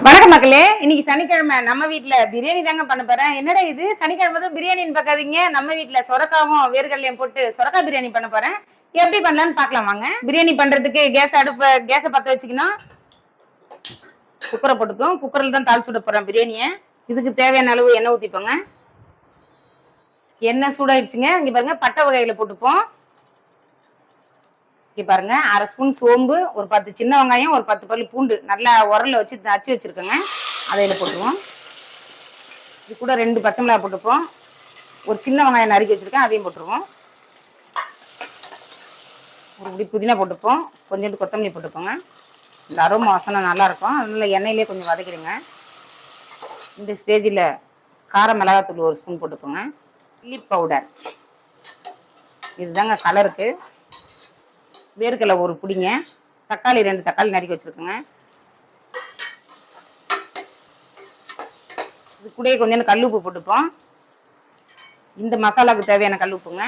வணக்கம் மக்களே. இன்னைக்கு சனிக்கிழமை நம்ம வீட்டுல பிரியாணி தாங்க பண்ண போறேன். என்னடா இது சனிக்கிழமை தான் பிரியாணின்னு பார்க்காதீங்க. நம்ம வீட்டுல சொரக்காவும் வேர்கடலையும் போட்டு சொரக்கா பிரியாணி பண்ண போறேன். எப்படி பண்ணலான்னு பார்க்கலாம் வாங்க. பிரியாணி பண்றதுக்கு கேஸை பத்த வச்சுக்கணும். குக்கரை போட்டுக்கும். குக்கர்ல தான் தாளிச்சு விட போறேன் பிரியாணியை. இதுக்கு தேவையான அளவு எண்ணெய் ஊத்திப்போங்க. எண்ணெய் சூடாயிடுச்சுங்க. இங்க பாருங்க பட்டை வகையில போட்டுப்போம். இங்க பாருங்க அரை ஸ்பூன் சோம்பு, ஒரு 10 சின்ன வெங்காயம், ஒரு 10 பல்லு பூண்டு நல்லா உரல்ல வச்சு அச்சு வச்சிருக்கேங்க. அதையில போட்டுருவோம். இது கூட 2 பச்சை மிளகாய் போட்டுப்போம். ஒரு சின்ன வெங்காயம் நறுக்கி வச்சிருக்கேன், அதையும் போட்டுருவோம். ஒரு இப்படி புதினா போட்டுப்போம். கொஞ்சோண்டு கொத்தமல்லி போட்டுப்போங்க. இந்த அரோமா வாசனை நல்லா இருக்கும். அதனால எண்ணெயிலே கொஞ்சம் வதக்கிடுங்க. இந்த ஸ்டேஜில் கார மிளகாத்தூள் 1 ஸ்பூன் போட்டுப்போங்க. சில்லி பவுடர் இதுதாங்க கலருக்கு. வேர்க்கடலை 1 பிடிங்க. தக்காளி 2 தக்காளி நறுக்கி வச்சிருக்கோங்க. இது கூட கொஞ்சம் கல்லுப்பு போட்டுப்போம். இந்த மசாலாவுக்கு தேவையான கல்லுப்புங்க.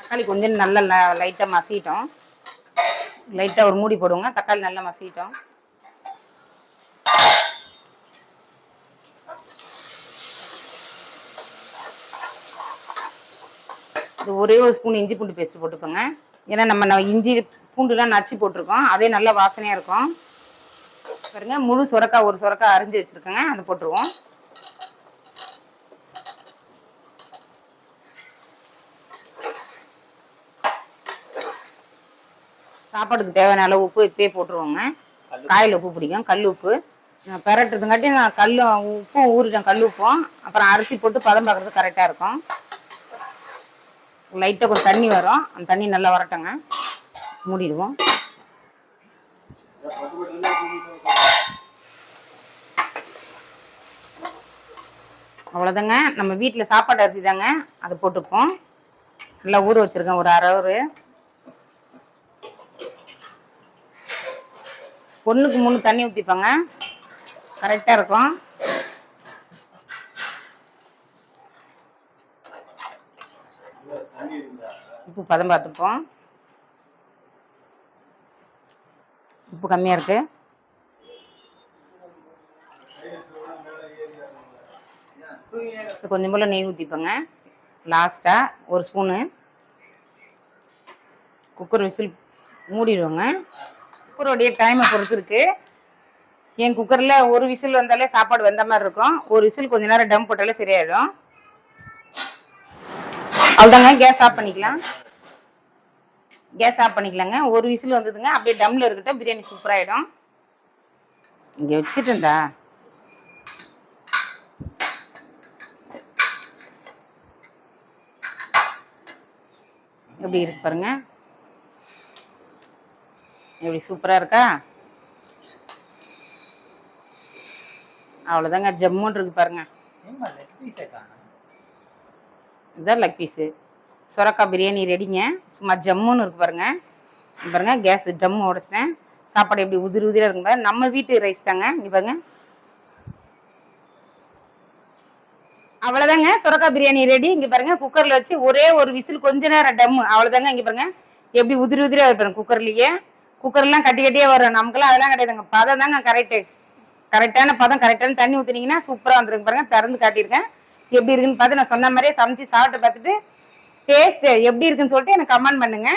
தக்காளி கொஞ்சம் நல்லா லைட்டாக மசிட்டோம். லைட்டாக ஒரு மூடி போடுவோங்க. தக்காளி நல்லா மசிட்டோம். இது ஒரே ஒரு ஸ்பூன் இஞ்சி பூண்டு பேஸ்ட் போட்டுக்கோங்க. ஏன்னா நம்ம இஞ்சி பூண்டுலாம் நச்சு போட்டிருக்கோம். அதே நல்லா வாசனையாக இருக்கும். பாருங்க முழு சொரக்காய், ஒரு சொரக்காய் அரிஞ்சு வச்சுருக்கோங்க. அதை போட்டுருவோம். சாப்பாடுக்கு தேவையான அளவு உப்பு இப்பயே போட்டுருவோங்க. காயில் உப்பு பிடிக்கும், கல் உப்பு. நான் பெரட்டுறதுங்காட்டி நான் உப்பும் ஊறிட்டேன், கல் உப்பும். அப்புறம் அரிசி போட்டு பதம் பார்க்குறது கரெக்டாக இருக்கும். லைட்டாக கொஞ்சம் தண்ணி வரும். அந்த தண்ணி நல்லா வரட்டங்க. மூடிடுவோம். அவ்வளோதாங்க. நம்ம வீட்டில் சாப்பாடு அரிசி தாங்க, அதை போட்டுப்போம். நல்லா ஊற வச்சுருக்கேன் ஒரு அரை ஹவர். 1க்கு 3 தண்ணி ஊற்றிப்போங்க, கரெக்டாக இருக்கும். உப்பு பதம் பார்த்துப்போம். உப்பு கம்மியாக இருக்கு. கொஞ்சம் போல் நெய் ஊற்றிப்போங்க. லாஸ்ட்டாக 1 ஸ்பூனு. குக்கர் விசில் மூடிடுவோங்க. குக்கருடைய டைமை பொறுத்து இருக்கு. என் குக்கரில் 1 விசில் வந்தாலே சாப்பாடு வெந்த மாதிரி இருக்கும். 1 விசில் கொஞ்சம் நேரம் டம் போட்டாலே சரியாயிடும். அவ்வளோதாங்க. கேஸ் ஆஃப் பண்ணிக்கலாங்க. 1 விசில் வந்ததுங்க. அப்படியே டம்ல இருக்கட்டும். பிரியாணி சூப்பராகிடும். இங்கே வச்சுட்டுண்டா எப்படி இருக்கு பாருங்க. எப்படி சூப்பராக இருக்கா? அவ்வளோதாங்க. ஜம்முன்னு இருக்கு பாருங்க. இதுதான் லெக் பீஸு. சொரக்காய் பிரியாணி ரெடிங்க. சும்மா ஜம்முன்னு இருக்கு பாருங்க. பாருங்க கேஸ் ஜம்மு உடச்சிட்டேன். சாப்பாடு எப்படி உதிரி உதிரியாக இருக்கும் பாருங்க. நம்ம வீட்டு ரைஸ் தாங்க. இங்கே பாருங்க. அவ்வளோதாங்க. சொரக்காய் பிரியாணி ரெடி. இங்கே பாருங்க குக்கரில் வச்சு ஒரே ஒரு விசில் கொஞ்ச நேரம் டம்மு. அவ்வளோதாங்க. இங்கே பாருங்க எப்படி உதிரி உதிரியாக வைப்பாருங்க குக்கர்லேயே. குக்கர்லாம் கட்டி கட்டியே வரும். நமக்குலாம் அதெல்லாம் கிடையாதுங்க. பதம் தாங்க கரெக்டான பதம். கரெக்டான தண்ணி ஊற்றினீங்கன்னா சூப்பராக வந்துருங்க பாருங்க. திறந்து காட்டியிருக்கேன். எப்படி இருக்குன்னு பார்த்து நான் சொன்ன மாதிரியே சமைச்சு சாப்பிட்டு பார்த்துட்டு டேஸ்ட் எப்படி இருக்குன்னு சொல்லிட்டு எனக்கு கமெண்ட் பண்ணுங்க.